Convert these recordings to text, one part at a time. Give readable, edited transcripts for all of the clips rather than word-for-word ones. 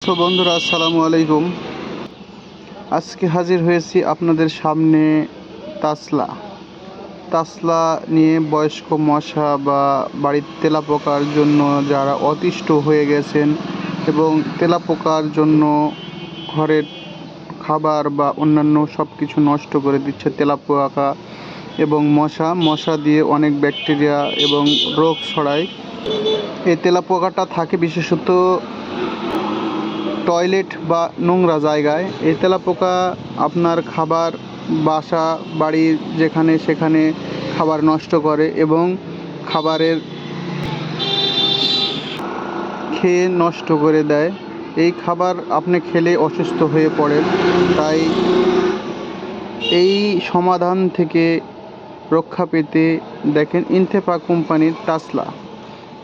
তো বন্ধুরা, আসসালামু আলাইকুম। আজকে হাজির হয়েছি আপনাদের সামনে তাসলা নিয়ে। বয়স্ক মশা বা বাড়ির তেলাপোকার জন্য যারা অতিষ্ঠ হয়ে গেছেন এবং তেলাপোকার জন্য ঘরের খাবার বা অন্যান্য সব কিছু নষ্ট করে দিচ্ছে তেলাপোকা এবং মশা দিয়ে অনেক ব্যাকটেরিয়া এবং রোগ ছড়ায়। এই তেলাপোকাটা থাকে বিশেষত টয়লেট বা নোংরা জায়গায়। এই তেলাপোকা আপনার খাবার, বাসা বাড়ি যেখানে সেখানে খাবার নষ্ট করে এবং খাবারের খেয়ে নষ্ট করে দেয়। এই খাবার আপনি খেলে অসুস্থ হয়ে পড়েন। তাই এই সমাধান থেকে রক্ষা পেতে দেখেন ইনথেপা কোম্পানির তাসলা।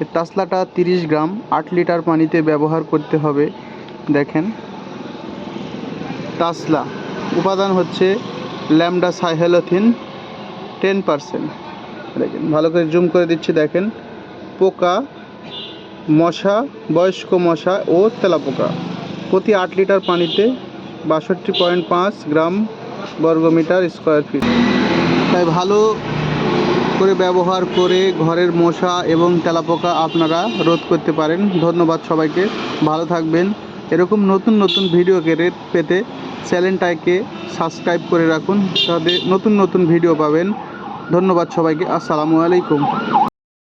এই তাসলাটা 30 গ্রাম 8 লিটার পানিতে ব্যবহার করতে হবে। দেখেন, তাসলা উপাদান হচ্ছে ল্যামডা সাইহ্যালোথিন 10%। দেখেন, ভালো করে জুম করে দিচ্ছি। দেখেন, পোকা, মশা, বয়স্ক মশা ও তেলাপোকা প্রতি 8 লিটার পানিতে 62.5 গ্রাম বর্গমিটার স্কোয়ার ফিট। তাই ভালো করে ব্যবহার করে ঘরের মশা এবং তেলাপোকা আপনারা রোধ করতে পারেন। ধন্যবাদ সবাইকে, ভালো থাকবেন। এরকম নতুন নতুন ভিডিও পেতে চ্যানেলটাকে সাবস্ক্রাইব করে রাখুন, তাহলে নতুন নতুন ভিডিও পাবেন। ধন্যবাদ সবাইকে, আসসালামু আলাইকুম।